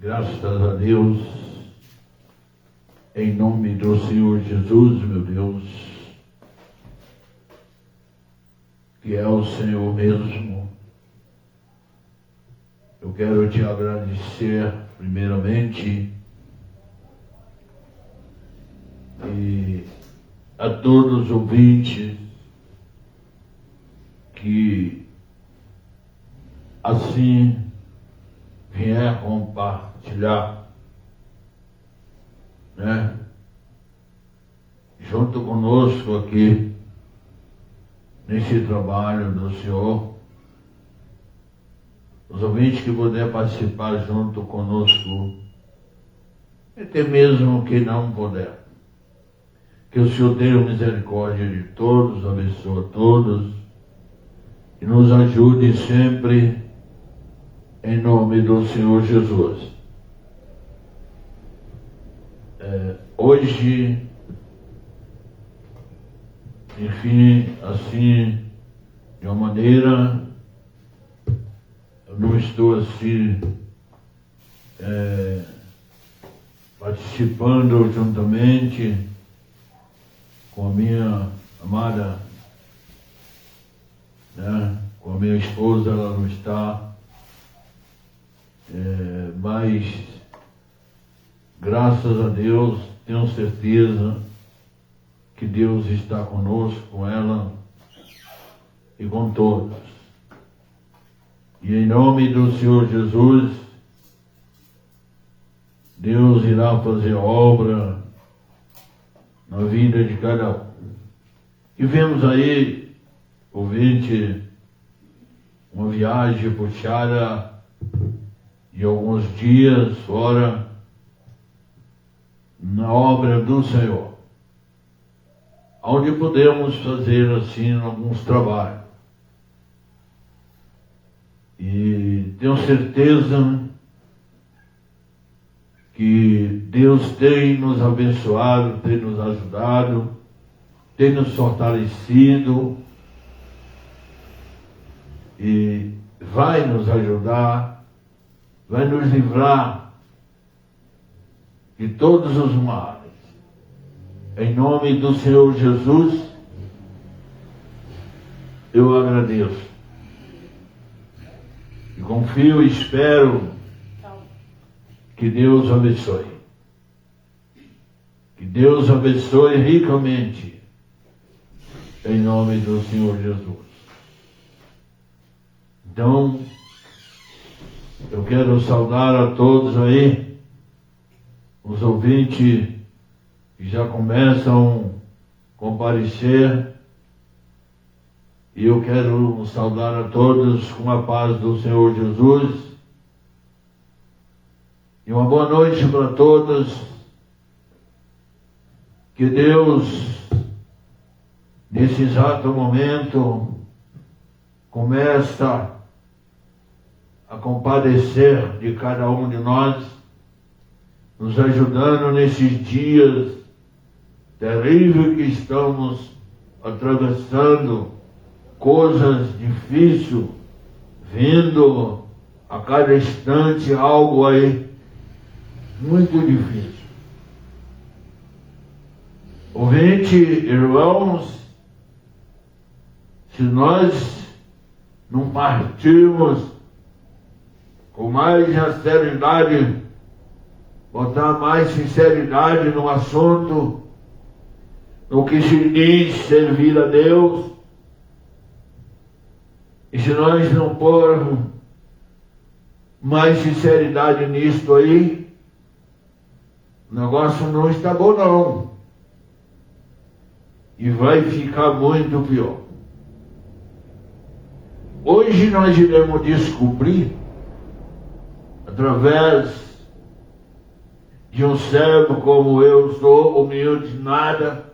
Graças a Deus, em nome do Senhor Jesus, meu Deus, que é o Senhor mesmo, eu quero te agradecer primeiramente e a todos os ouvintes que assim vier compartilhar, junto conosco aqui, nesse trabalho do Senhor, os ouvintes que puder participar junto conosco, e até mesmo que não puder, que o Senhor tenha misericórdia de todos, abençoe a todos, e nos ajude sempre, em nome do Senhor Jesus. Hoje, enfim, assim, de uma maneira, eu não estou assim, participando juntamente com a minha amada, com a minha esposa, ela não está, mas graças a Deus, tenho certeza que Deus está conosco, com ela e com todos. E em nome do Senhor Jesus, Deus irá fazer obra na vida de cada um. E vemos aí, ouvinte, uma viagem puxada de alguns dias fora na obra do Senhor, onde podemos fazer assim alguns trabalhos. E tenho certeza que Deus tem nos abençoado, tem nos ajudado, tem nos fortalecido e vai nos ajudar, vai nos livrar de todos os males. Em nome do Senhor Jesus, eu agradeço. E confio e espero que Deus abençoe. Que Deus abençoe ricamente. Em nome do Senhor Jesus. Então, eu quero saudar a todos aí, os ouvintes que já começam a comparecer, e eu quero saudar a todos com a paz do Senhor Jesus, e uma boa noite para todos, que Deus, nesse exato momento, começa a compadecer de cada um de nós, nos ajudando nesses dias terríveis que estamos atravessando, coisas difíceis, vindo a cada instante algo aí muito difícil. Ouvinte, irmãos, se nós não partirmos com mais sinceridade, botar mais sinceridade no assunto, no que se diz servir a Deus, e se nós não pormos mais sinceridade nisto aí, o negócio não está bom não. E vai ficar muito pior. Hoje nós iremos descobrir, através de um servo como eu sou, humilde, nada,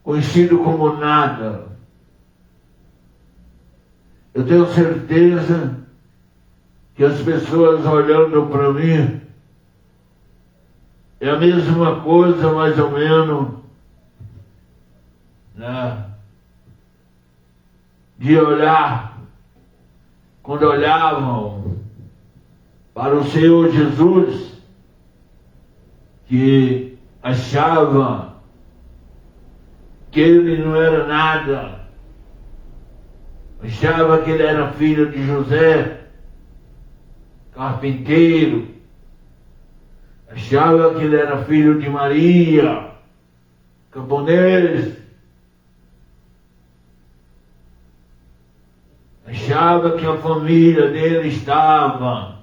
conhecido como nada. Eu tenho certeza que as pessoas olhando para mim, é a mesma coisa mais ou menos, de olhar, quando olhavam para o Senhor Jesus, que achava que ele não era nada, achava que ele era filho de José, carpinteiro, achava que ele era filho de Maria, camponês, achava que a família dele estava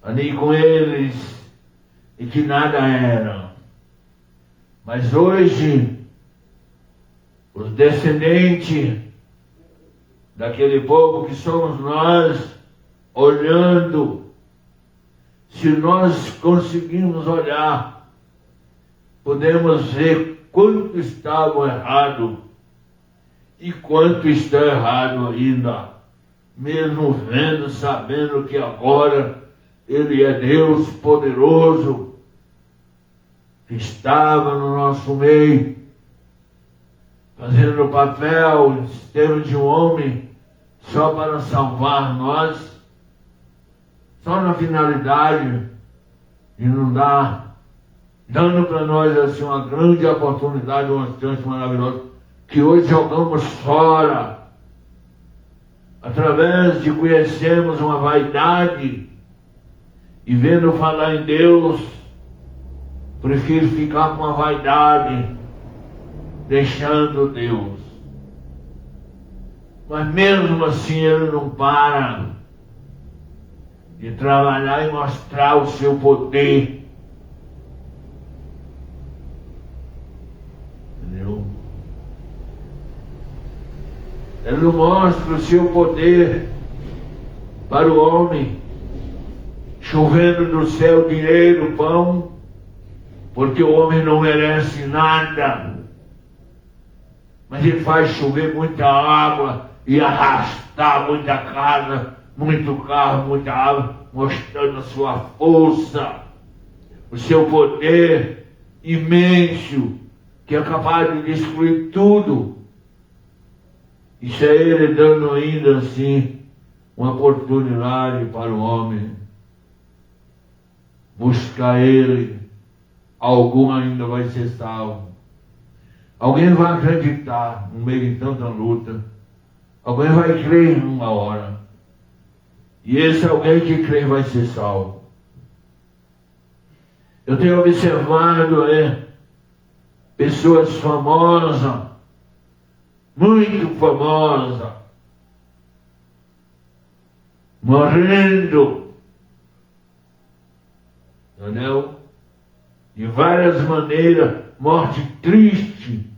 ali com eles e que nada era. Mas hoje, os descendentes daquele povo que somos nós, olhando, se nós conseguirmos olhar, podemos ver quanto estava errado e quanto está errado ainda, mesmo vendo, sabendo que agora Ele é Deus poderoso, que estava no nosso meio, fazendo o papel, sistema de um homem, só para salvar nós, só na finalidade de não dar, dando para nós assim uma grande oportunidade, uma chance maravilhosa, que hoje jogamos fora, através de conhecermos uma vaidade, e vendo falar em Deus, prefiro ficar com a vaidade, deixando Deus. Mas mesmo assim ele não para de trabalhar e mostrar o seu poder. Entendeu? Ele não mostra o seu poder para o homem, chovendo do céu dinheiro, pão, porque o homem não merece nada. Mas ele faz chover muita água e arrastar muita casa, muito carro, muita água, mostrando a sua força, o seu poder imenso, que é capaz de destruir tudo. Isso é ele dando ainda assim uma oportunidade para o homem buscar ele. Algum ainda vai ser salvo. Alguém vai acreditar no meio de tanta luta. Alguém vai crer numa hora. E esse alguém que crê vai ser salvo. Eu tenho observado pessoas famosas, muito famosas, morrendo, entendeu? De várias maneiras, morte triste,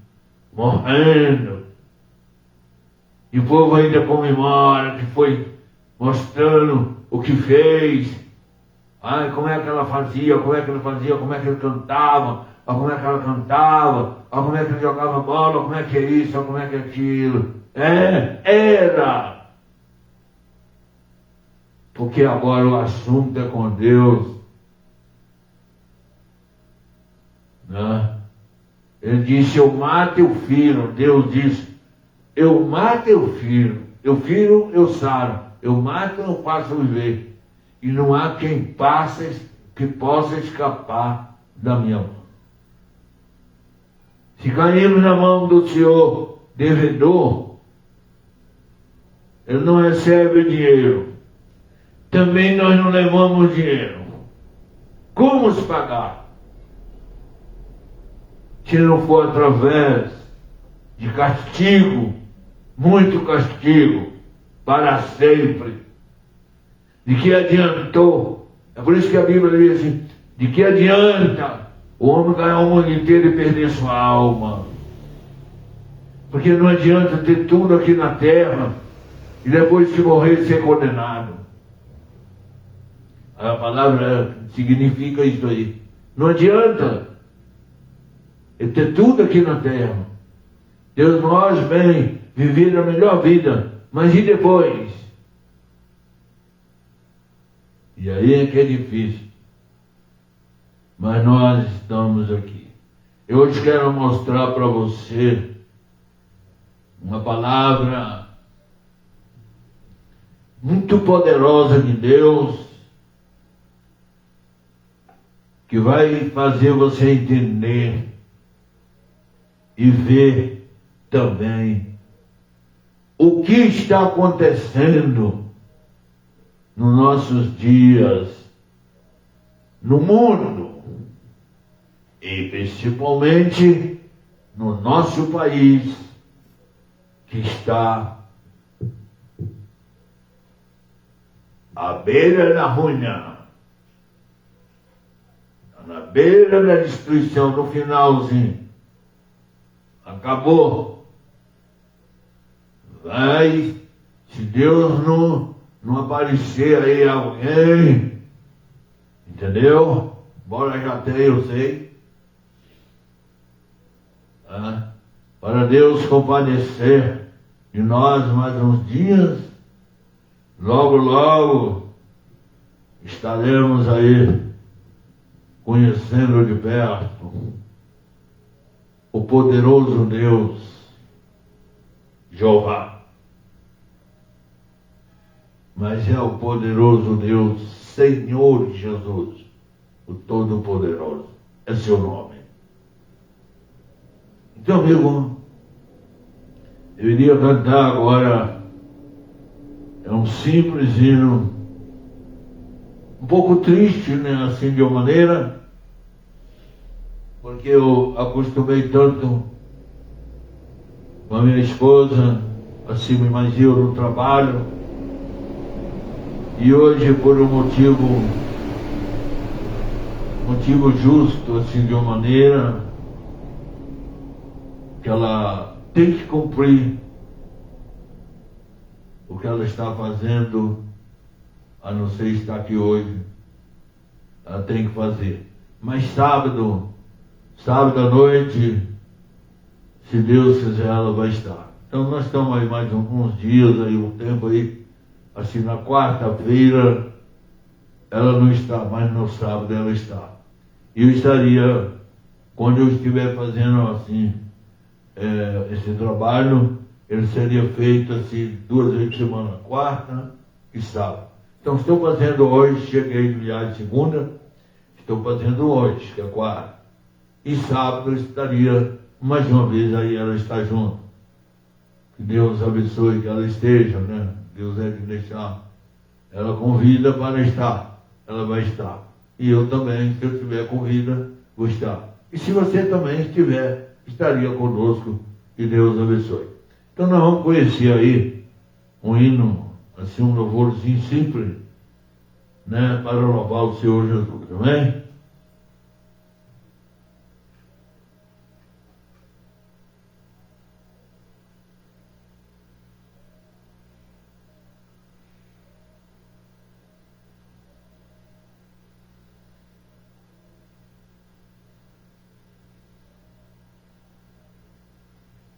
morrendo. E o povo ainda comemora que foi mostrando o que fez. Ai, como é que ela fazia, como é que ele fazia, como é que ele cantava, como é que ela cantava, como é que ele jogava bola, como é que é isso, como é que é aquilo. Era. Porque agora o assunto é com Deus. Né? Ele disse, eu mato teu filho. Deus disse, eu mato teu filho. Teu filho eu saro. Eu mato, eu faço viver. E não há quem que possa escapar da minha mão. Se caímos na mão do Senhor devedor, ele não recebe o dinheiro. Também nós não levamos dinheiro. Como se pagar? Se não for através de castigo, muito castigo, para sempre. De que adiantou? É por isso que a Bíblia diz assim, de que adianta o homem ganhar o mundo inteiro e perder sua alma? Porque não adianta ter tudo aqui na terra e depois que morrer ser condenado. A palavra significa isso aí. Não adianta ele ter tudo aqui na terra. Deus nós bem, viver a melhor vida, mas e depois? E aí é que é difícil. Mas nós estamos aqui. Eu hoje quero mostrar para você uma palavra muito poderosa de Deus, que vai fazer você entender e ver também o que está acontecendo nos nossos dias, no mundo, e principalmente no nosso país, que está à beira da ruína, na beira da destruição, no finalzinho. Acabou. Vai, se Deus não aparecer aí alguém, entendeu? Embora já tenha, eu sei. Para Deus compadecer de nós mais uns dias, logo, logo estaremos aí conhecendo de perto o poderoso Deus, Jeová. Mas é o poderoso Deus, Senhor Jesus, o Todo-Poderoso, é seu nome. Então, amigo, eu iria cantar agora, é um simples hino, um pouco triste, né, assim de uma maneira, porque eu acostumei tanto com a minha esposa, assim, mais eu no trabalho, e hoje por um motivo justo, assim, de uma maneira, que ela tem que cumprir o que ela está fazendo, a não ser estar aqui hoje, ela tem que fazer. Mas sábado à noite, se Deus quiser, ela vai estar. Então nós estamos aí mais uns dias, aí um tempo aí, assim na quarta-feira, ela não está, mas no sábado ela está. E eu estaria, quando eu estiver fazendo assim, esse trabalho, ele seria feito assim 2 vezes por semana, quarta e sábado. Então estou fazendo hoje, cheguei de viagem segunda, estou fazendo hoje, que é quarta. E sábado eu estaria mais uma vez aí, ela está junto. Que Deus abençoe que ela esteja, né? Deus é de deixar. Ela convida para estar, ela vai estar. E eu também, se eu tiver convida, vou estar. E se você também estiver, estaria conosco, que Deus abençoe. Então nós vamos conhecer aí um hino, assim, um louvorzinho simples, né, para louvar o Senhor Jesus, amém?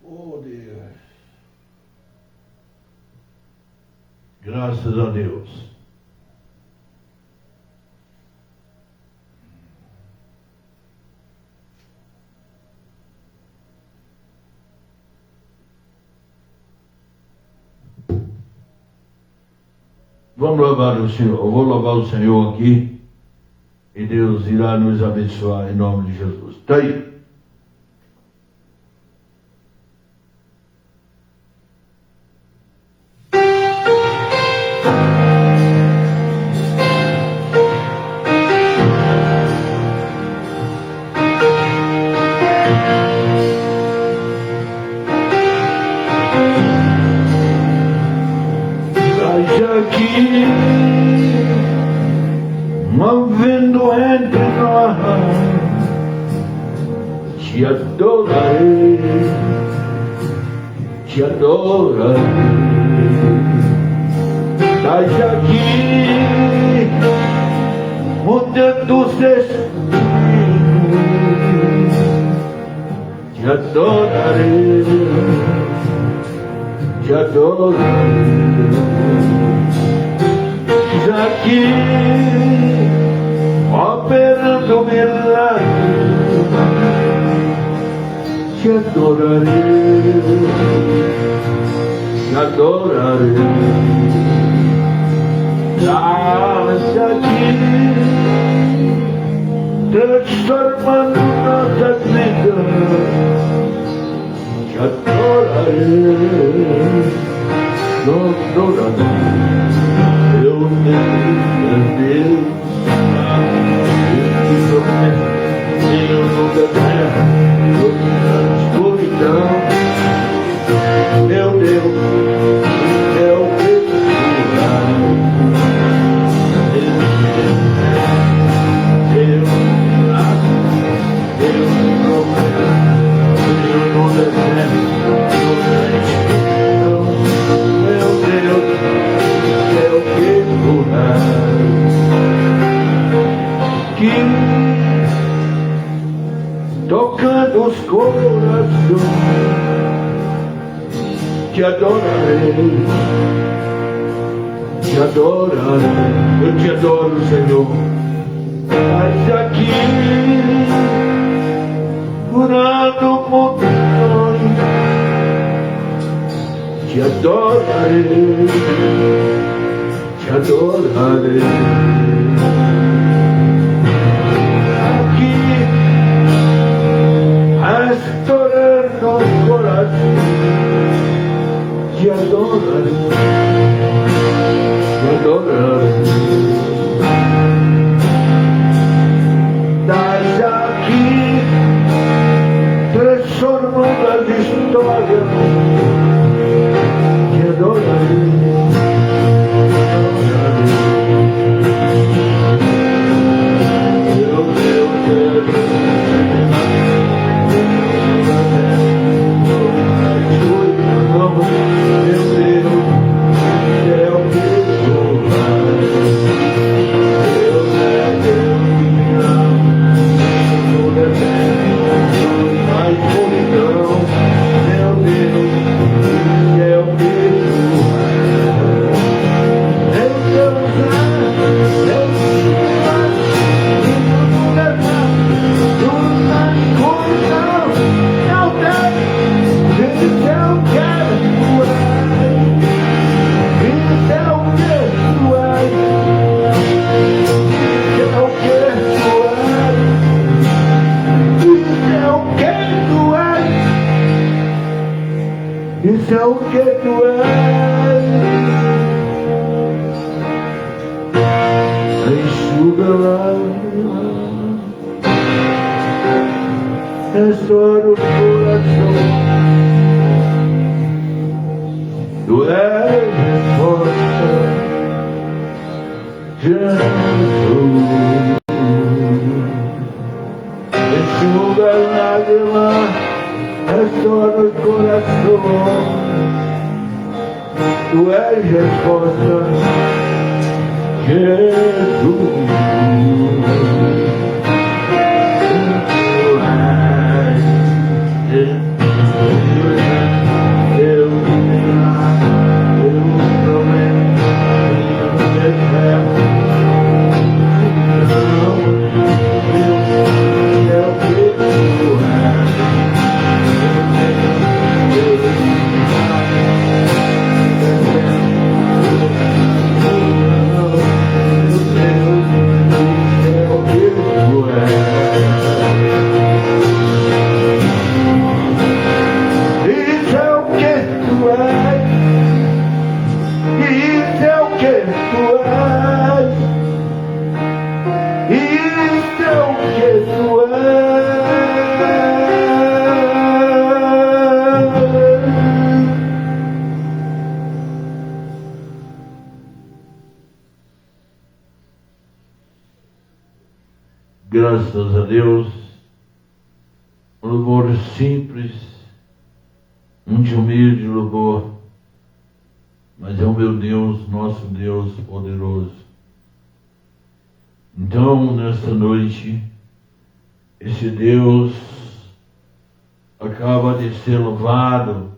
Oh Deus, graças a Deus. Vamos louvar o Senhor. Eu vou louvar o Senhor aqui e Deus irá nos abençoar em nome de Jesus. Está aí. Aqui, movendo entre nós, te adorarei, te adorarei. Estás aqui, mudando os destinos, te adorarei, te adorarei. Aqui, operando milagres, te adorarei, te adorarei. Estás aqui, transformando nossas vidas. Te adorarei, te adorarei. Eu Deus, eu te prometo. Eu nunca quero escuridão. Meu Deus, é o que tocando os corações, te adorarei, te adorarei, eu te adoro, Senhor. Mas aqui, curando montanhas, te adorarei, te adorarei. Restaurando os corações, te adorarei, te adorarei. Estás aqui, transformando as histórias, te adorarei, te adorarei. Isso é o que tu és. Enxuga lágrimas, restaura o coração. Tu és resposta, Jesus. Enxuga lágrimas, restaura o coração. Tu és resposta, Jesus. Graças a Deus, um louvor simples, muito humilde louvor, mas é o meu Deus, nosso Deus poderoso. Então, nesta noite, esse Deus acaba de ser louvado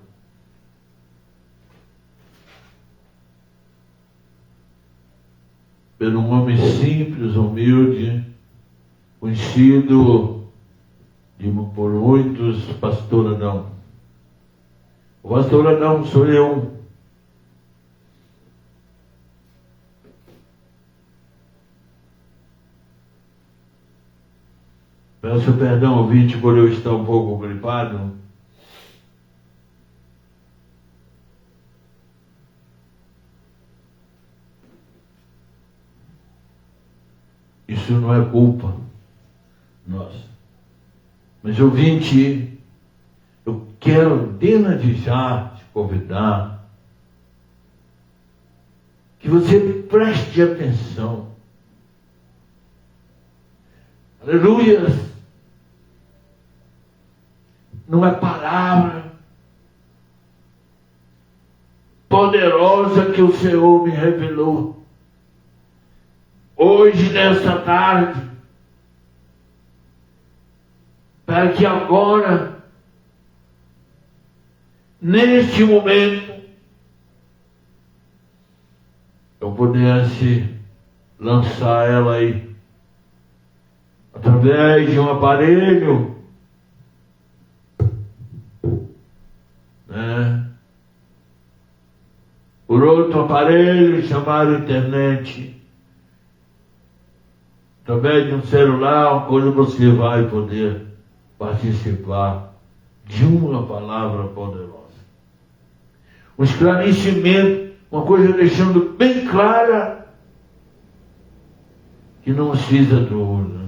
por um homem simples, humilde, conhecido por muitos, Pastor Adão. O Pastor Adão sou eu. Peço perdão, ouvinte, por eu estar um pouco gripado. Isso não é culpa nossa. Mas, ouvinte, eu quero desde já te convidar que você preste atenção. Aleluia! Não é palavra poderosa que o Senhor me revelou hoje, nessa tarde, para que agora, neste momento, eu pudesse lançar ela aí, através de um aparelho, né? Por outro aparelho chamado internet, através de um celular, quando você vai poder participar de uma palavra poderosa. Um esclarecimento, uma coisa deixando bem clara, que não precisa dúvida.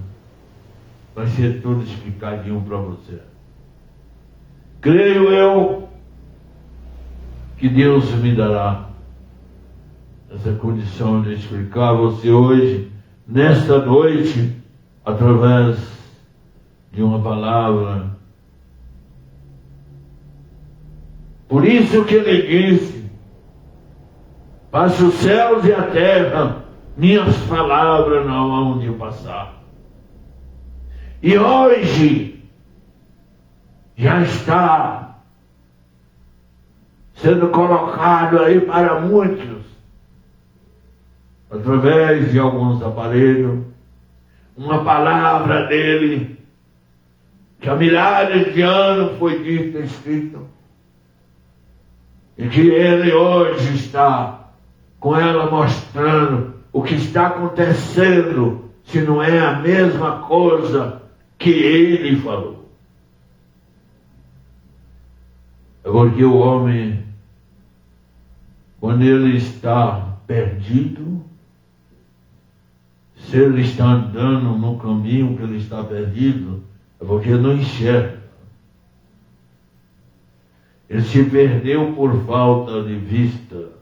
Vai ser tudo explicadinho para você. Creio eu que Deus me dará essa condição de explicar a você hoje, nesta noite, através de uma palavra. Por isso que ele disse: passe os céus e a terra, minhas palavras não hão de passar. E hoje já está sendo colocado aí para muitos, através de alguns aparelhos, uma palavra dele, que há milhares de anos foi dita, escrita, e que ele hoje está com ela mostrando o que está acontecendo, se não é a mesma coisa que ele falou. É porque o homem, quando ele está perdido, se ele está andando no caminho que ele está perdido, é porque não enxerga. Ele se perdeu por falta de vista,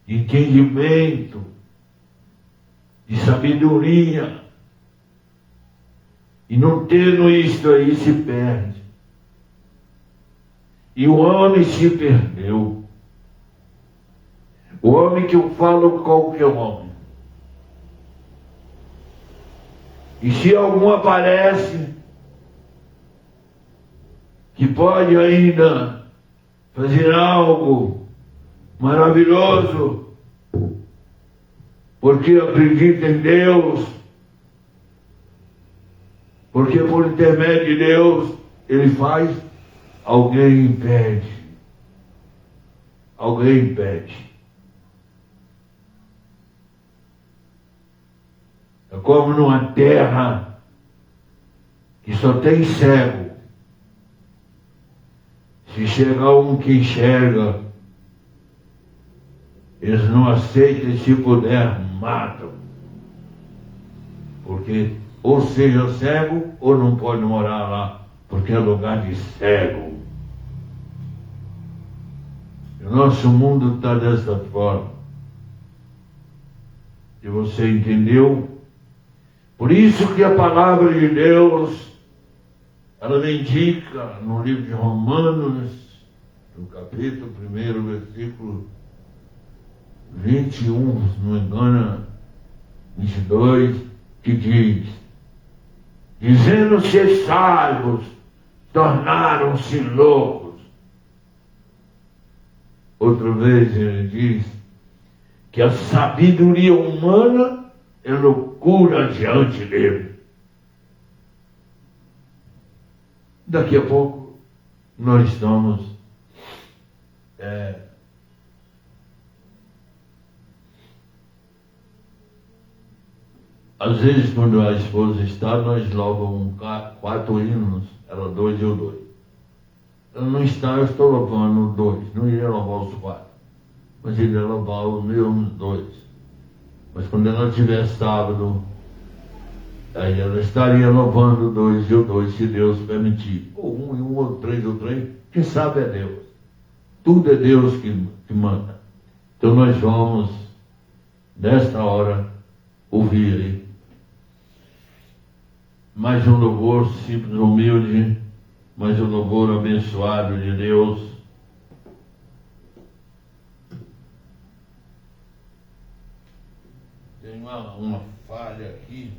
de entendimento, de sabedoria. E não tendo isto aí, se perde. E o homem se perdeu. O homem que eu falo, qualquer homem. E se algum aparece que pode ainda fazer algo maravilhoso, porque acredita em Deus, porque por intermédio de Deus ele faz, alguém impede. Alguém impede. É como numa terra que só tem cego. Se chegar um que enxerga, eles não aceitam e, se puder, matam. Porque ou seja cego ou não pode morar lá, porque é lugar de cego. E o nosso mundo está dessa forma. E você entendeu? Por isso que a palavra de Deus, ela me indica no livro de Romanos, no capítulo 1, versículo 21, se não me engano, 22, que diz: dizendo-se sábios, tornaram-se loucos. Outra vez ele diz que a sabedoria humana é loucura diante dele. Daqui a pouco nós estamos Às vezes, quando a esposa está, nós louvamos 4 hinos, ela 2 e eu 2. Ela não está, eu estou louvando 2, não iria louvar os 4, mas iria louvar os meus 2. Mas quando ela tiver sábado, aí ela estaria louvando 2 e eu 2, se Deus permitir. Ou 1 e 1, ou 3 ou 3, quem sabe é Deus. Tudo é Deus que manda. Então nós vamos, nesta hora, ouvir aí mais um louvor simples, humilde, mais um louvor abençoado de Deus. Tem uma falha aqui.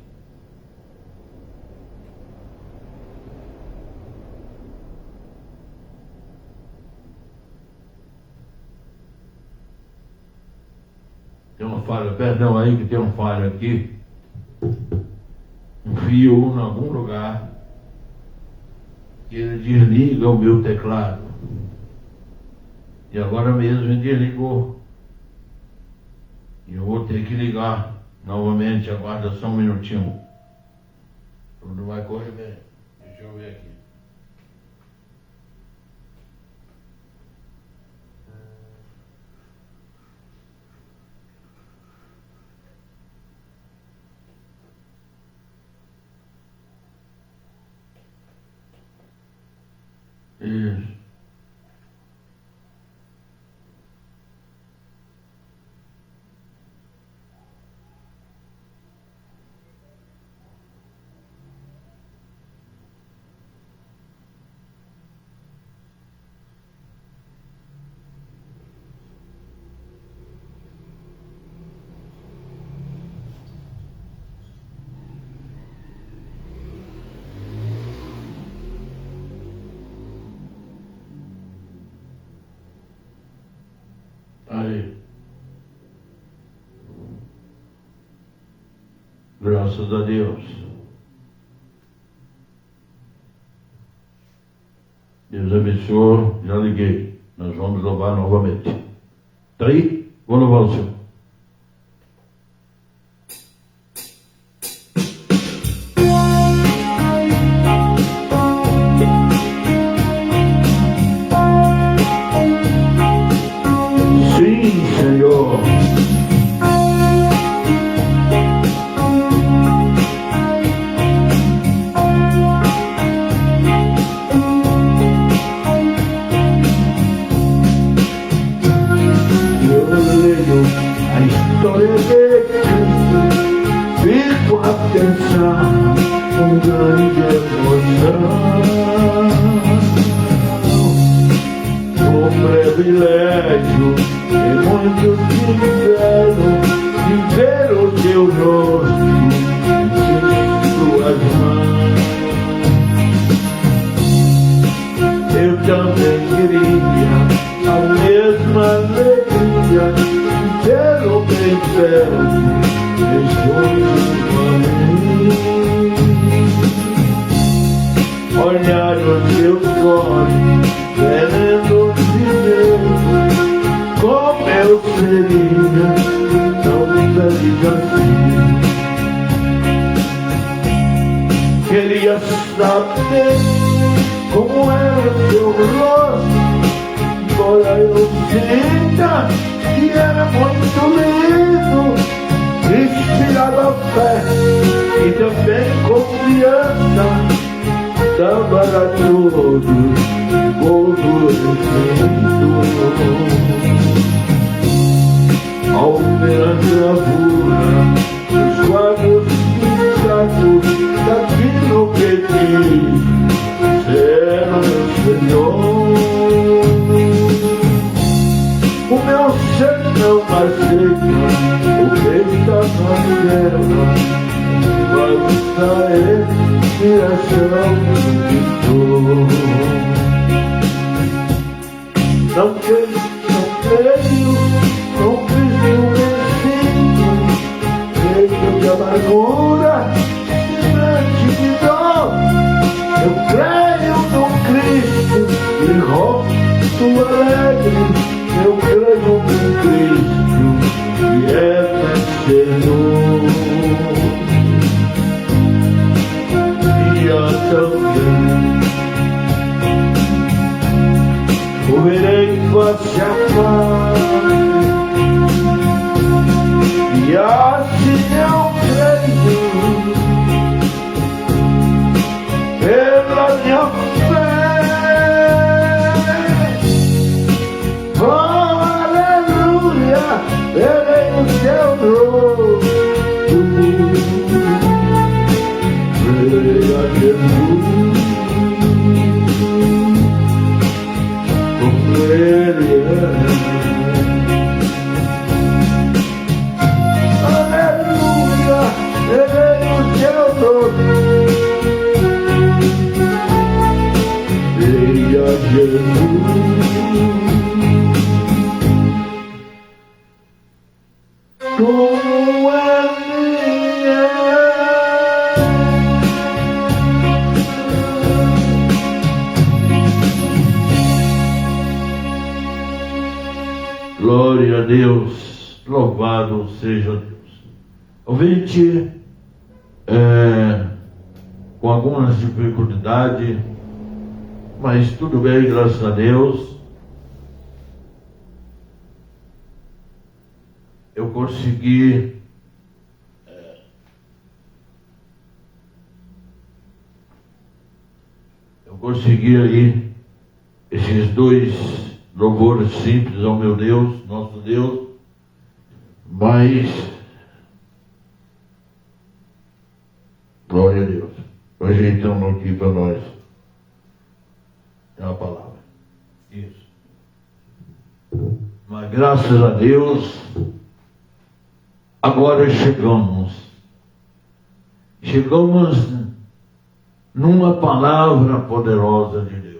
Tem uma falha, perdão aí que tem uma falha aqui. Um fio em algum lugar que ele desliga o meu teclado. E agora mesmo ele desligou. E eu vou ter que ligar novamente, aguarda só um minutinho. Tudo vai correr bem. Deixa eu ver aqui. Isso. Aí. Graças a Deus. Deus abençoe. Já liguei. Nós vamos louvar novamente. Está aí? Vou louvar o Senhor. Sim, Senhor. A história de Cristo, fico a pensar com grande emoção. O privilégio que muitos tiveram de ver o teu rosto em tuas mãos. Eu também queria a mesma alegria. Quero bem perto, junto a mim. Olhar os teus olhos, querendo viver como eu seria, tão feliz assim. Queria saber como era o teu rosto, embora eu sinta que era muito lindo, inspirava fé e também confiança, dava a todos todo respeito. Ao ver a gravura, os quadros pintados daquilo que diz ser meu Senhor. O meu ser não aceita o que está na terra, basta respiração de dor. Não creio, não creio vencido, feito de amargura, diante de dor. Eu creio no Cristo e rosto alegre. Eu creio no Cristo que é vencedor. também. O verei face a face, e assim eu creio, pela minha fé. Oh, aleluia, verei o seu rosto, verei a Jesus. Aleluia, verei o seu rosto, verei a Jesus. Como é minha. Glória a Deus, louvado seja Deus. Ouvinte, com algumas dificuldades, mas tudo bem, graças a Deus. Eu consegui aí esses dois louvores simples ao meu Deus, nosso Deus, mas glória a Deus. Ajeitamos aqui para nós. É uma palavra. Isso. Mas graças a Deus, agora chegamos numa palavra poderosa de Deus.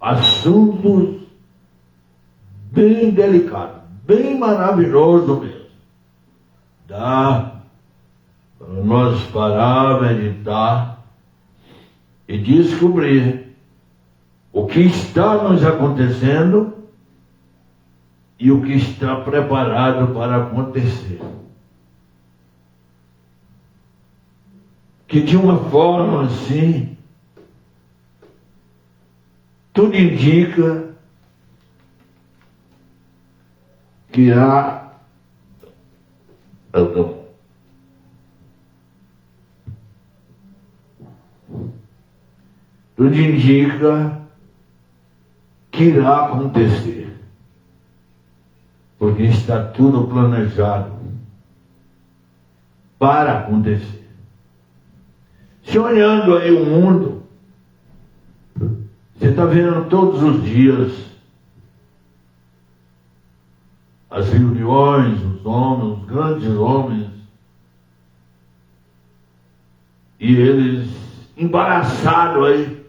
Assuntos bem delicados, bem maravilhoso mesmo. Dá para nós parar, meditar e descobrir o que está nos acontecendo e o que está preparado para acontecer. Que de uma forma assim, tudo indica que há tudo indica que irá acontecer, porque está tudo planejado para acontecer. Se olhando aí o mundo, você está vendo todos os dias as reuniões, os homens, os grandes homens, e eles embaraçados aí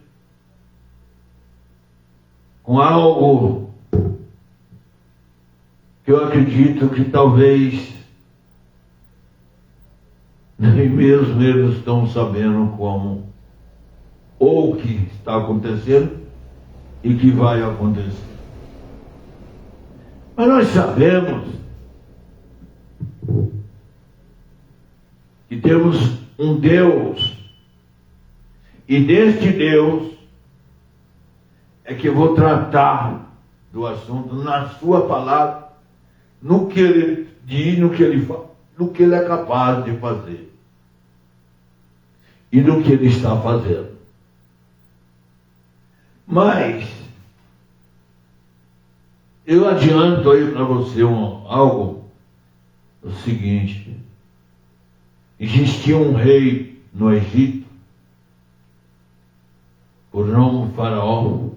com algo que eu acredito que talvez nem mesmo eles estão sabendo como, ou o que está acontecendo e que vai acontecer. Mas nós sabemos que temos um Deus, e deste Deus é que eu vou tratar do assunto na sua palavra, no que ele diz, no que ele fala, no que ele é capaz de fazer e no que ele está fazendo. Mas eu adianto aí para você algo, o seguinte: existia um rei no Egito, por nome Faraó.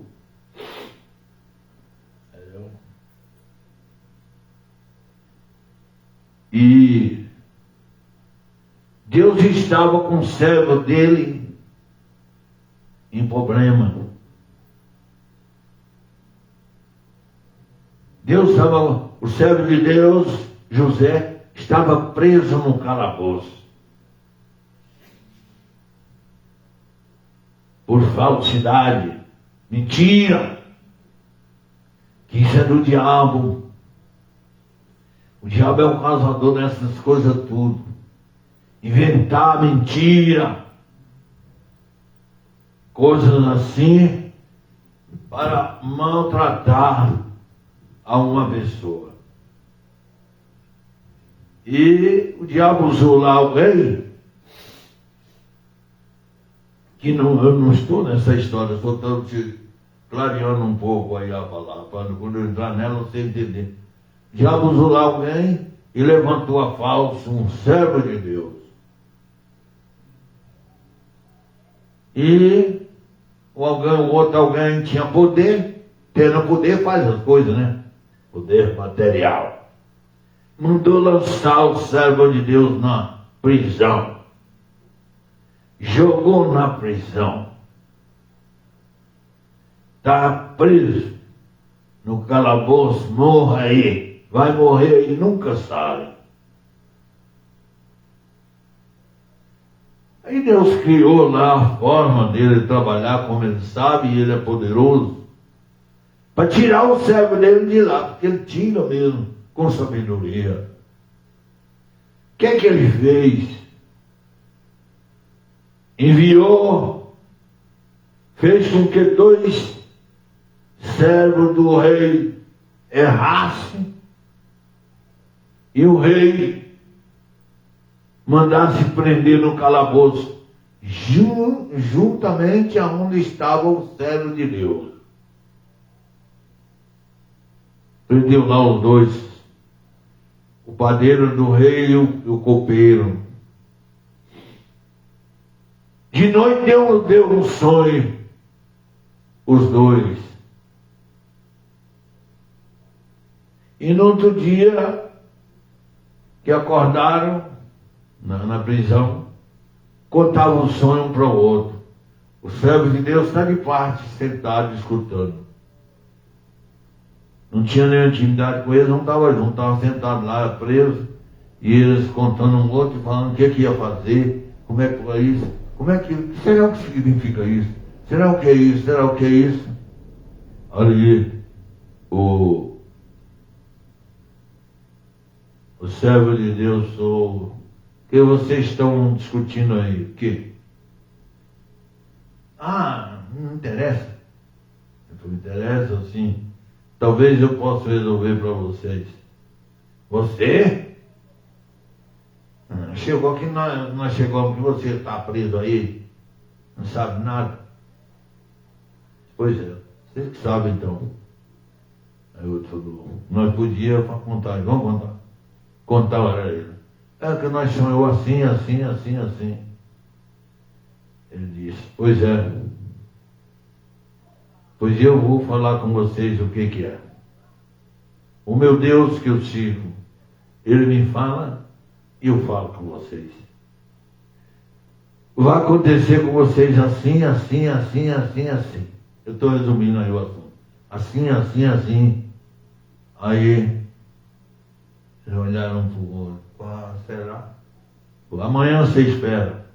E Deus estava com o servo dele em problema. O servo de Deus, José, estava preso no calabouço por falsidade, mentira, que isso é do diabo. O diabo é o causador dessas coisas tudo. Inventar mentira, coisas assim para maltratar a uma pessoa. E o diabo usou lá alguém, que não, eu não estou nessa história, estou te clareando um pouco aí a palavra, para quando eu entrar nela você entender. O diabo usou lá alguém e levantou a falso um servo de Deus. E o outro alguém tinha poder, tendo poder faz as coisas, né? Poder material. Mandou lançar o servo de Deus na prisão. Jogou na prisão. Está preso no calabouço, morra aí. Vai morrer e nunca sai. Aí Deus criou lá a forma dele trabalhar como ele sabe, e ele é poderoso, para tirar o servo dele de lá, porque ele tira mesmo, com sabedoria. O que é que ele fez? Enviou, fez com que 2 servos do rei errassem, e o rei mandasse prender no calabouço, juntamente aonde estava o servo de Deus. Prendeu lá os 2, o padeiro do rei e o copeiro. De noite deu um sonho, os 2. E no outro dia, que acordaram na prisão, contavam um sonho um para o outro. O servo de Deus está de parte, sentado, escutando. Não tinha nenhuma intimidade com eles, não estava junto, estava sentado lá, preso, e eles contando um outro, falando o que ia fazer, como é que foi isso, será que significa isso? Será o que é isso? Será o que é isso? Ali, o servo de Deus, o que vocês estão discutindo aí? O quê? Não interessa. Não interessa, sim. Talvez eu possa resolver para vocês. Você? Chegou aqui, nós chegamos que você está preso aí, não sabe nada. Pois é, vocês que sabem então. Aí o outro falou, nós podíamos contar, vamos contar. Contar era ele. É que nós chamamos assim, assim, assim, assim. Ele disse, pois é. Pois eu vou falar com vocês o que é. O meu Deus que eu sirvo, ele me fala e eu falo com vocês. Vai acontecer com vocês assim, assim, assim, assim, assim. Eu estou resumindo aí o assunto. Assim, assim, assim. Aí, eles olharam para o outro. Será? Amanhã você espera.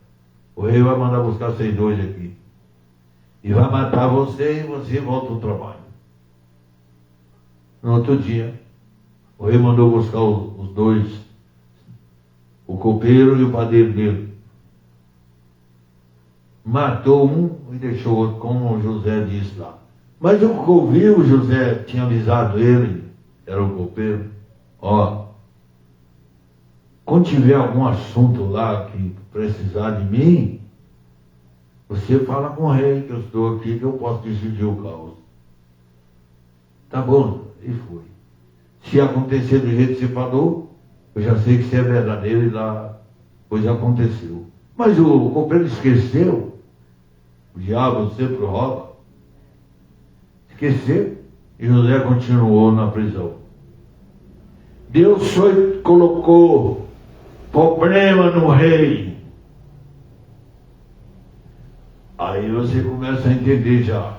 O rei vai mandar buscar vocês 2 aqui. E vai matar você e você volta ao trabalho. No outro dia, o rei mandou buscar os 2, o copeiro e o padeiro dele. Matou um e deixou o outro, como o José disse lá. Mas o que ouviu, o José tinha avisado ele, era o copeiro, quando tiver algum assunto lá que precisar de mim, você fala com o rei que eu estou aqui, que eu posso decidir o caos. Tá bom, e foi. Se acontecer do jeito que você falou, eu já sei que você é verdadeiro e lá, pois aconteceu. Mas o copeiro esqueceu, o diabo sempre rouba, esqueceu, e José continuou na prisão. Deus só colocou problema no rei. Aí você começa a entender já.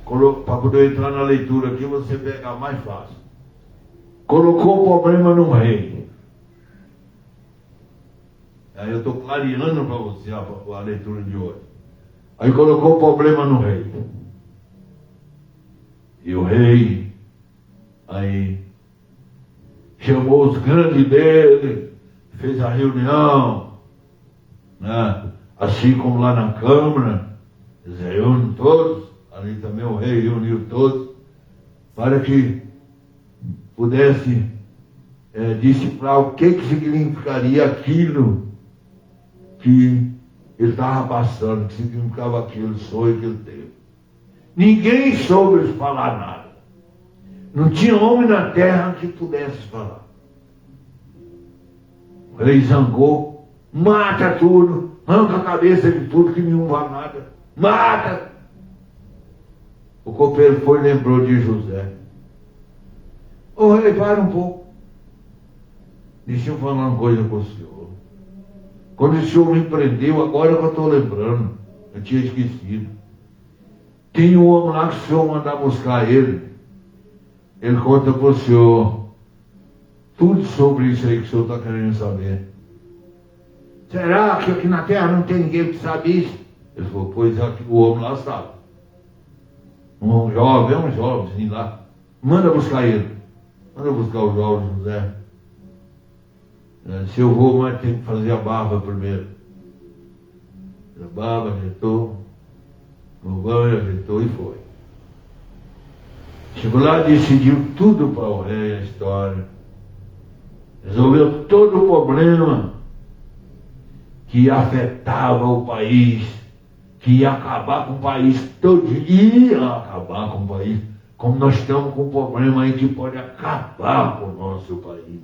Para poder eu entrar na leitura aqui, você pega mais fácil. Colocou problema no rei. Aí eu estou clareando para você a leitura de hoje. Aí colocou problema no rei. E o rei, aí, chamou os grandes dele, fez a reunião, né? Assim como lá na Câmara, reúne todos, ali também o rei reuniu todos, para que pudesse decifrar o que significaria aquilo que ele estava passando, que significava aquele sonho que ele teve. Ninguém soube falar nada. Não tinha homem na terra que pudesse falar. O rei zangou, mata tudo, arranca a cabeça de tudo, que nenhum vai nada. Mata! O copeiro foi e lembrou de José. Ô rei, para um pouco. Deixa eu falar uma coisa com o senhor. Quando o senhor me prendeu, agora que eu estou lembrando, eu tinha esquecido. Tem um homem lá que o senhor mandar buscar ele. Ele conta para o senhor tudo sobre isso aí que o senhor está querendo saber. Será que aqui na terra não tem ninguém que sabe isso? Ele falou, pois aqui o homem lá sabe. Um jovem lá. Manda buscar ele. Manda buscar o jovem José. Se eu vou, mas tem que fazer a barba primeiro. A barba, ajeitou. O banho, ajeitou e foi. Chegou lá, decidiu tudo para o rei, a história. Resolveu todo o problema que afetava o país, que ia acabar com o país todo, ia acabar com o país, como nós estamos com um problema aí que pode acabar com o nosso país.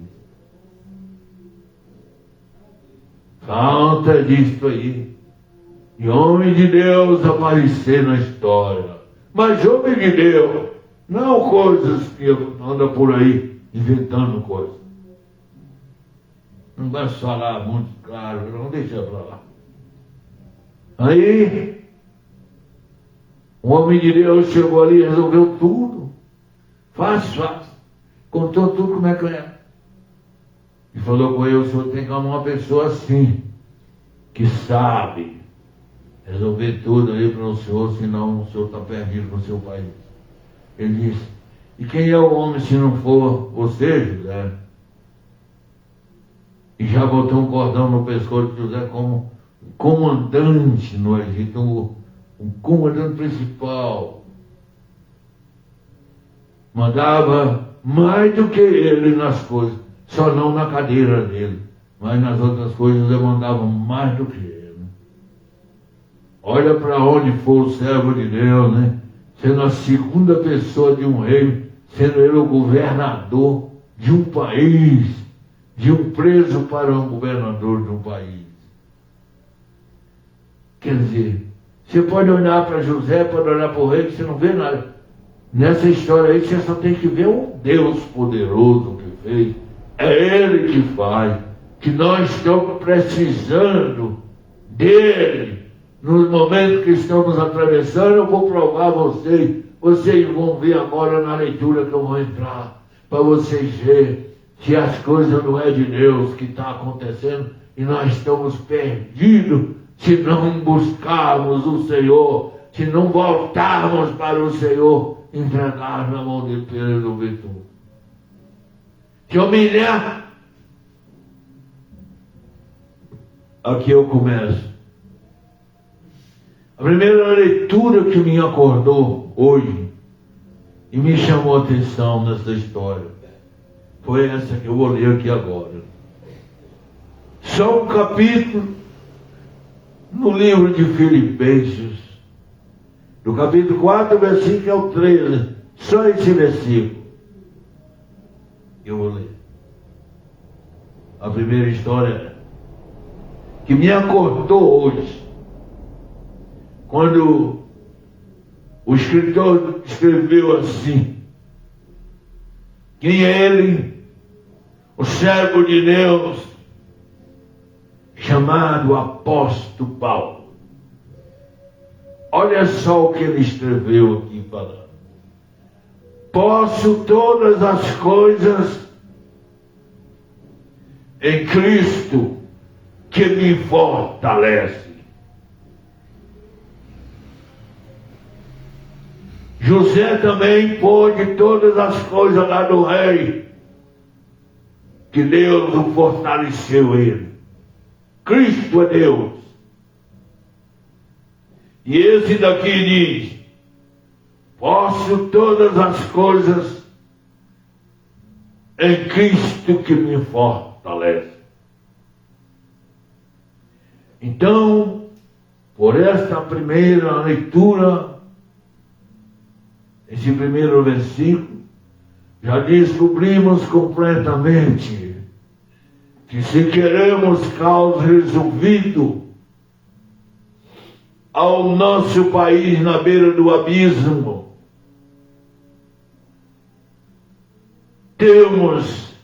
Falta disso aí. E homem de Deus aparecer na história. Mas homem de Deus, não coisas que andam por aí inventando coisas. Não vai falar muito claro, não deixa pra lá. Aí, o homem de Deus chegou ali e resolveu tudo. Fácil. Contou tudo como é que é. E falou com ele, o senhor tem que amar uma pessoa assim, que sabe resolver tudo aí para o senhor, senão o senhor está perdido no seu país. Ele disse, e quem é o homem se não for você, José? E já botou um cordão no pescoço de José como comandante no Egito, um comandante principal. Mandava mais do que ele nas coisas, só não na cadeira dele, mas nas outras coisas ele mandava mais do que ele. Olha para onde foi o servo de Deus, né? Sendo a segunda pessoa de um rei, sendo ele o governador de um país, de um preso para um governador de um país. Quer dizer, você pode olhar para José, pode olhar para o rei, que você não vê nada. Nessa história aí, você só tem que ver um Deus poderoso que fez. É Ele que faz. Que nós estamos precisando dEle. Nos momentos que estamos atravessando, eu vou provar a vocês. Vocês vão ver agora na leitura que eu vou entrar. Para vocês verem se as coisas não é de Deus que está acontecendo. E nós estamos perdidos se não buscarmos o Senhor. Se não voltarmos para o Senhor, entregar na mão de Pedro Vitor. Se humilhar. Aqui eu começo. A primeira leitura que me acordou hoje e me chamou a atenção nessa história foi essa que eu vou ler aqui agora. Só um capítulo no livro de Filipenses, do capítulo 4, versículo é o 13. Só esse versículo eu vou ler. A primeira história que me acordou hoje, quando o escritor escreveu assim: quem é ele? O servo de Deus, chamado apóstolo Paulo. Olha só o que ele escreveu aqui falando. Posso todas as coisas em Cristo que me fortalece. José também pôde todas as coisas lá do rei, que Deus o fortaleceu ele. Cristo é Deus. E esse daqui diz: posso todas as coisas em Cristo que me fortalece. Então, por esta primeira leitura, esse primeiro versículo, já descobrimos completamente que se queremos caos resolvido ao nosso país na beira do abismo, temos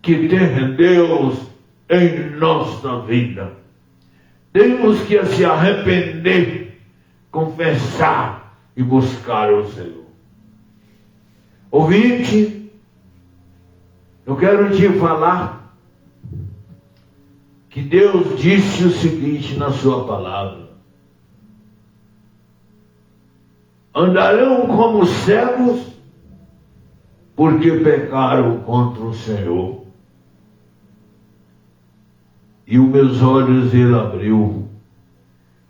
que ter Deus em nossa vida. Temos que se arrepender, confessar e buscar o Senhor. Ouvinte, eu quero te falar que Deus disse o seguinte na sua palavra: andarão como cegos, porque pecaram contra o Senhor. E os meus olhos ele abriu,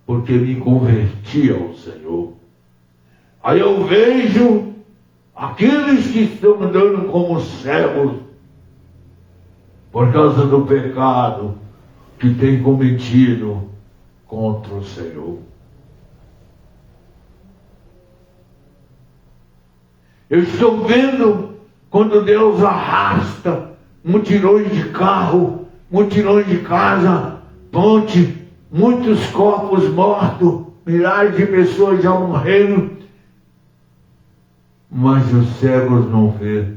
porque me converti ao Senhor. Aí eu vejo aqueles que estão andando como cegos, por causa do pecado que tem cometido contra o Senhor. Eu estou vendo quando Deus arrasta mutirões de carro, mutirões de casa, ponte, muitos corpos mortos, milhares de pessoas já morreram, mas os cegos não vê.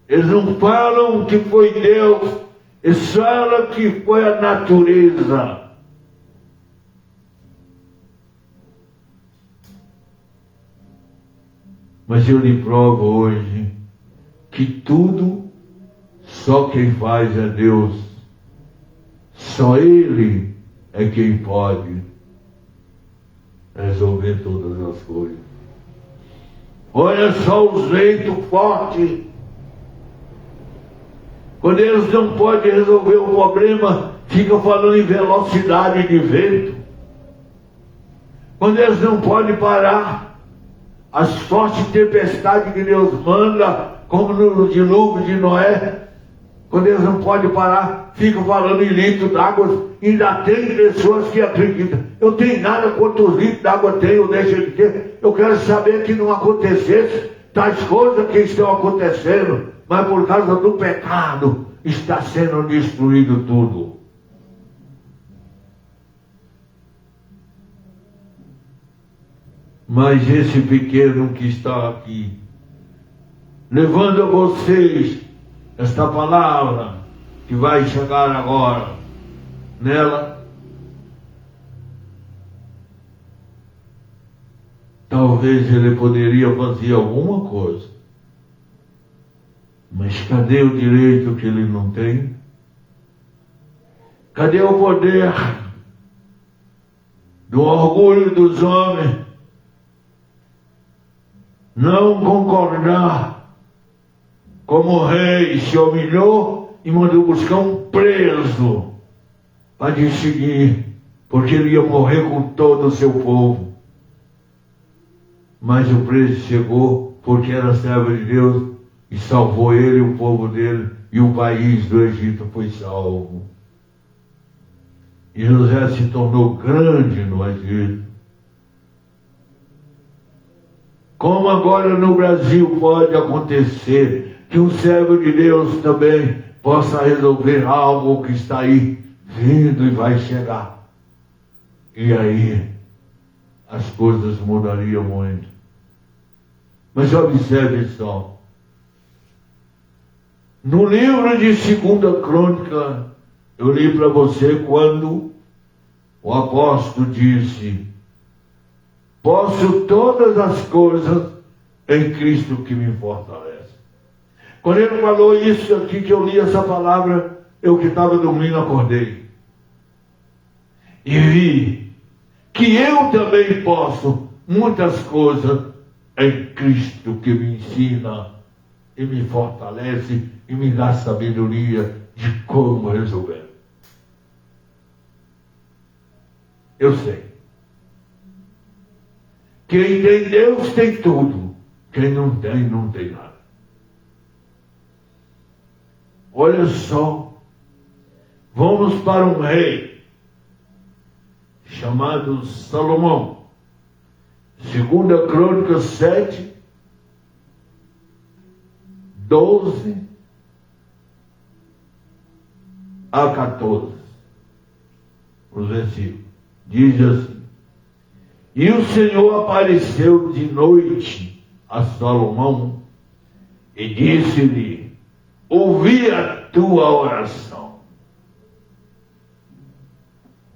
Eles não falam que foi Deus, eles falam que foi a natureza. Mas eu lhe provo hoje que tudo, só quem faz é Deus. Só Ele é quem pode resolver todas as coisas. Olha só os ventos fortes. Quando eles não podem resolver o problema, ficam falando em velocidade de vento. Quando eles não podem parar as fortes tempestades que Deus manda, como no dilúvio de Noé, quando eles não podem parar, ficam falando em litros d'água. Ainda tem pessoas que acreditam. Eu tenho nada quantos litros d'água tenho, deixa de ter. Eu quero saber que não acontecesse tais coisas que estão acontecendo, mas por causa do pecado está sendo destruído tudo. Mas esse pequeno que está aqui, levando a vocês esta palavra que vai chegar agora nela, talvez ele poderia fazer alguma coisa, mas cadê o direito que ele não tem? Cadê o poder do orgulho dos homens não concordar? Como o rei se humilhou e mandou buscar um preso para decidir, porque ele ia morrer com todo o seu povo. Mas o preso chegou porque era servo de Deus e salvou ele e o povo dele, e o país do Egito foi salvo. E José se tornou grande no Egito. Como agora no Brasil pode acontecer que um servo de Deus também possa resolver algo que está aí vindo e vai chegar. E aí as coisas mudariam muito. Mas observe só. No livro de 2 Crônica, eu li para você quando o apóstolo disse: posso todas as coisas em Cristo que me fortalece. Quando ele falou isso aqui, que eu li essa palavra, eu que estava dormindo acordei. E vi que eu também posso muitas coisas em Cristo que me ensina e me fortalece e me dá sabedoria de como resolver. Eu sei. Quem tem Deus tem tudo. Quem não tem, não tem nada. Olha só. Vamos para um rei chamado Salomão. 2 Crônicas 7, 12 a 14. Os versículos. Diz assim: E o Senhor apareceu de noite a Salomão e disse-lhe: ouvi a tua oração.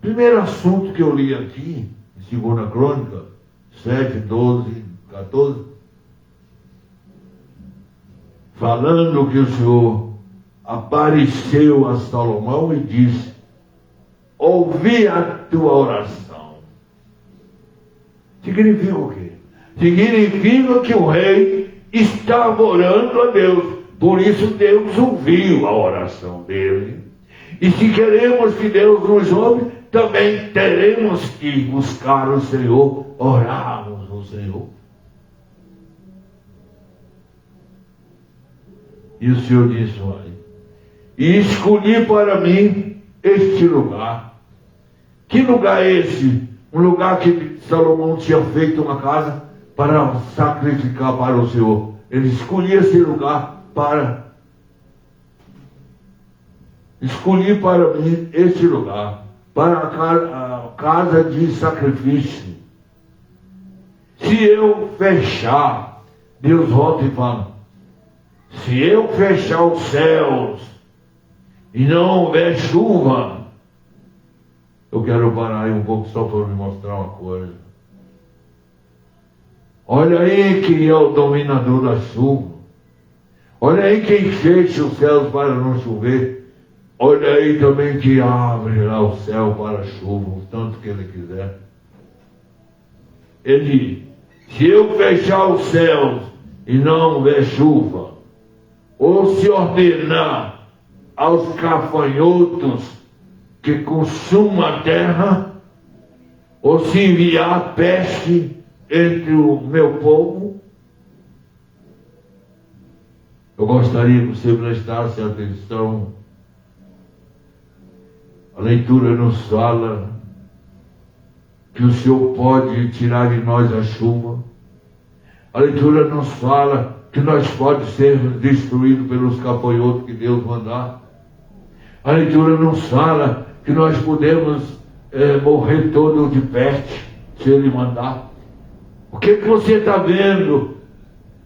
Primeiro assunto que eu li aqui, em 2 Crônica 7, 12, 14, falando que o Senhor apareceu a Salomão e disse: ouvi a tua oração. Significa o quê? Significa que o rei estava orando a Deus. Por isso Deus ouviu a oração dele. E se queremos que Deus nos ouve, também teremos que buscar o Senhor, orarmos ao Senhor. E o Senhor disse: olha, e escolhi para mim este lugar. Que lugar é esse? Um lugar que Salomão tinha feito uma casa para sacrificar para o Senhor. Ele escolhia esse lugar para... Escolhi para mim este lugar, para a casa de sacrifício. Se eu fechar, Deus volta e fala: se eu fechar os céus e não houver chuva... Eu quero parar aí um pouco só para me mostrar uma coisa. Olha aí quem é o dominador da chuva. Olha aí quem fecha os céus para não chover. Olha aí também que abre lá o céu para a chuva, o tanto que ele quiser. Ele, se eu fechar os céus e não houver chuva, ou se ordenar aos gafanhotos que consuma a terra, ou se enviar peste entre o meu povo, eu gostaria que você prestasse atenção. A leitura nos fala que o Senhor pode tirar de nós a chuva. A leitura nos fala que nós podemos ser destruídos pelos gafanhotos que Deus mandar. A leitura nos fala que nós podemos morrer todo de peste, se Ele mandar. O que você está vendo?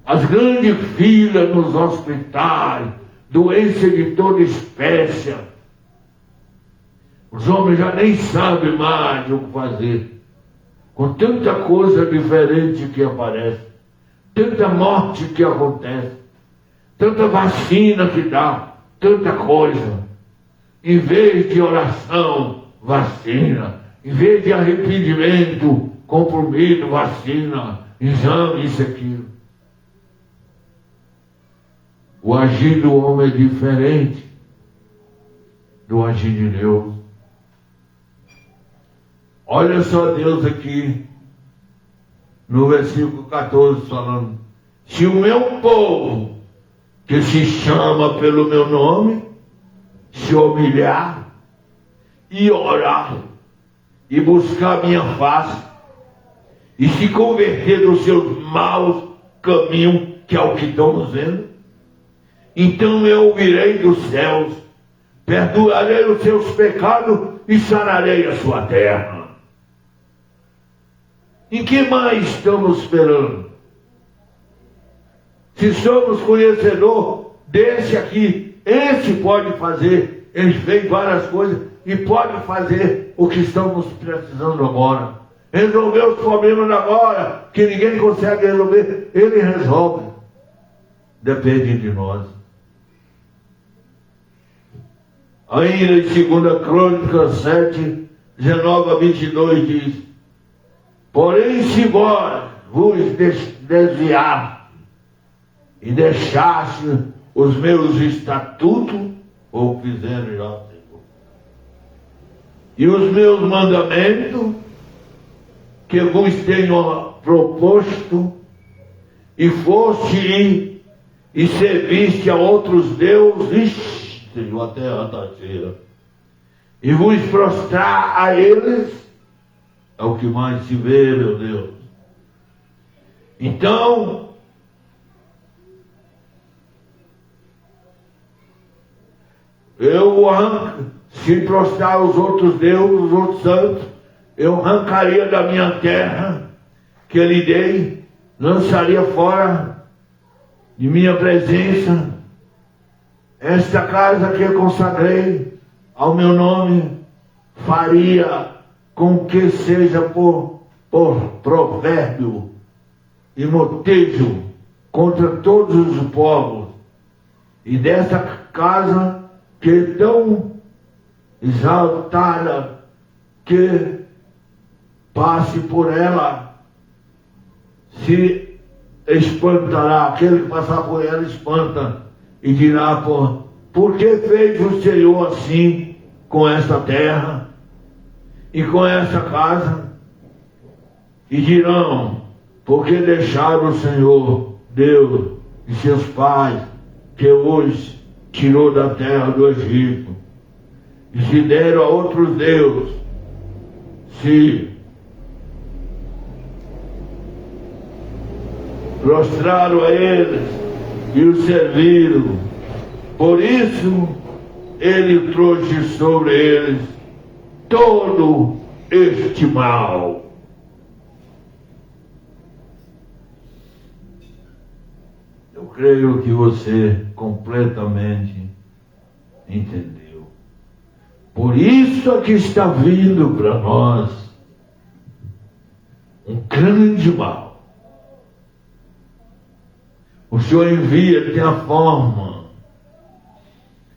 As grandes filas nos hospitais, doença de toda espécie. Os homens já nem sabem mais o que fazer. Com tanta coisa diferente que aparece, tanta morte que acontece, tanta vacina que dá, tanta coisa. Em vez de oração, vacina. Em vez de arrependimento, compromisso, vacina, exame, isso, aquilo. O agir do homem é diferente do agir de Deus. Olha só Deus aqui, no versículo 14, falando: se o meu povo, que se chama pelo meu nome, se humilhar e orar e buscar minha face e se converter dos seus maus caminhos, que é o que estamos vendo, então eu ouvirei dos céus, perdoarei os seus pecados e sararei a sua terra. Em que mais estamos esperando? Se somos conhecedor desse aqui, esse pode fazer, ele fez várias coisas e pode fazer o que estamos precisando agora. Resolver os problemas agora, que ninguém consegue resolver, ele resolve. Depende de nós. Ainda em 2 Crônicas 7, 19 a 22 diz: porém, se vós vos desviar e deixaste os meus estatutos, ou fizeram já, e os meus mandamentos, que vos tenho proposto, e foste e serviste a outros deuses, a terra está cheia, e vos prostrar a eles, é o que mais se vê, meu Deus. Então, se prostrar os outros deuses, os outros santos, eu arrancaria da minha terra, que lhe dei, lançaria fora de minha presença esta casa que eu consagrei ao meu nome, faria com que seja por provérbio e motejo contra todos os povos, e desta casa que é tão exaltada, que passe por ela, se espantará. Aquele que passar por ela espanta e dirá: por que fez o Senhor assim com esta terra e com esta casa? E dirão: porque deixaram o Senhor Deus de seus pais, que os tirou da terra do Egito, e se deram a outros deuses, se prostraram a eles e os serviram. Por isso ele trouxe sobre eles todo este mal. Eu creio que você completamente entendeu. Por isso é que está vindo para nós um grande mal. O Senhor envia, tem a forma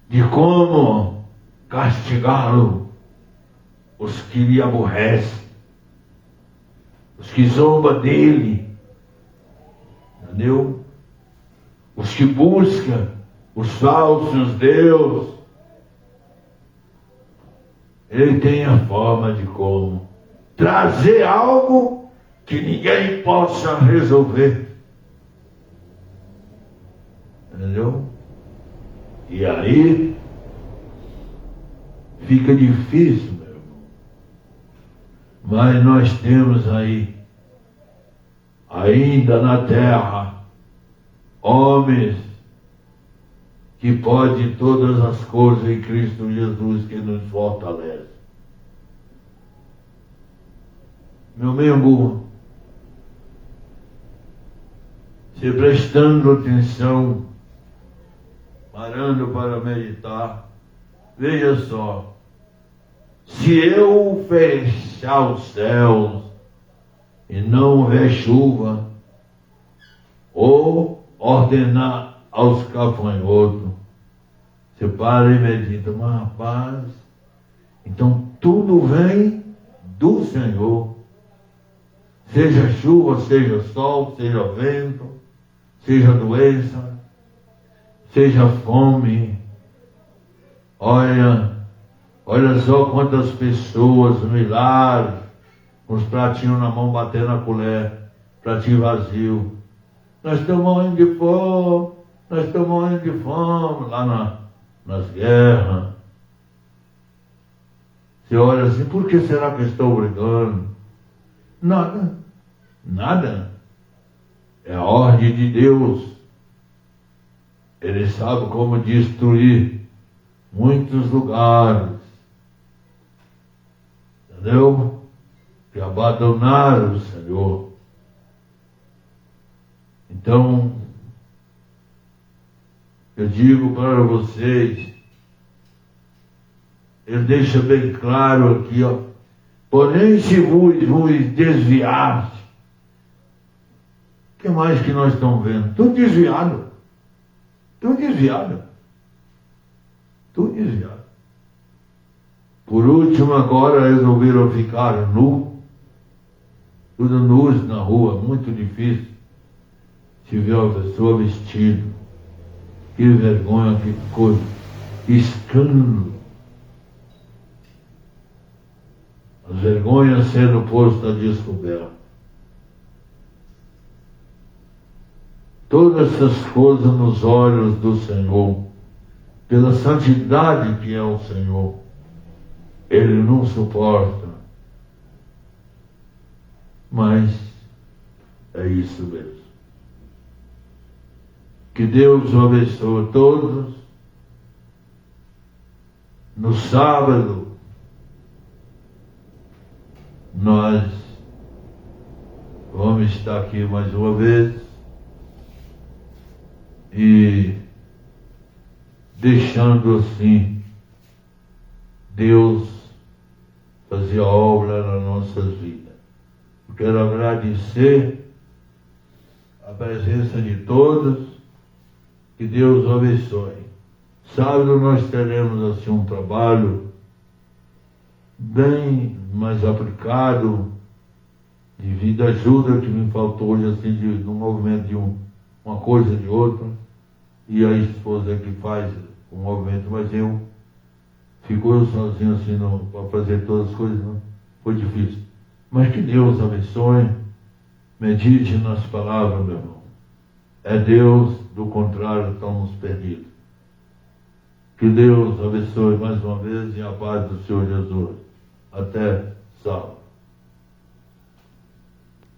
de como castigá-lo, os que lhe aborrecem, os que zombam dele, entendeu? Os que buscam os falsos deuses. Ele tem a forma de como trazer algo que ninguém possa resolver. Entendeu? E aí fica difícil, meu irmão. Mas nós temos aí, ainda na terra, homens que podem todas as coisas em Cristo Jesus, que nos fortalece. Meu amigo, se prestando atenção, parando para meditar, veja só: se eu fechar os céus e não houver chuva, ou ordenar aos gafanhotos, você para e medita, mas rapaz, então tudo vem do Senhor, seja chuva, seja sol, seja vento, seja doença, seja fome. Olha só quantas pessoas, milhares, com os pratinhos na mão, batendo na colher, pratinho vazio. Nós estamos morrendo de fome, nós estamos morrendo de fome, lá nas guerras. Você olha assim, por que será que estou brigando? Nada. É a ordem de Deus. Ele sabe como destruir muitos lugares. Entendeu? Que abandonaram o Senhor. Então, eu digo para vocês, ele deixa bem claro aqui, ó. Porém, se vos desviar, o que mais que nós estamos vendo? Tudo desviado. Por último, agora resolveram ficar tudo nus na rua, muito difícil se ver uma pessoa vestida. Que vergonha, que coisa, que escândalo. as vergonhas sendo postas a descoberto. Todas essas coisas nos olhos do Senhor, pela santidade que é o Senhor, Ele não suporta. Mas é isso mesmo. Que Deus o abençoe a todos. No sábado, nós vamos estar aqui mais uma vez e deixando assim Deus fazer a obra nas nossas vidas. Eu quero agradecer a presença de todos, que Deus o abençoe. Sábado nós teremos assim um trabalho bem mais aplicado, devido à ajuda que me faltou hoje, assim, no movimento de uma coisa de outra, e a esposa que faz o movimento, mas eu ficou sozinho assim para fazer todas as coisas, não? Foi difícil. Mas que Deus abençoe, medite nas palavras, meu irmão. É Deus, do contrário, estamos perdidos. Que Deus abençoe mais uma vez e a paz do Senhor Jesus. Até sábado.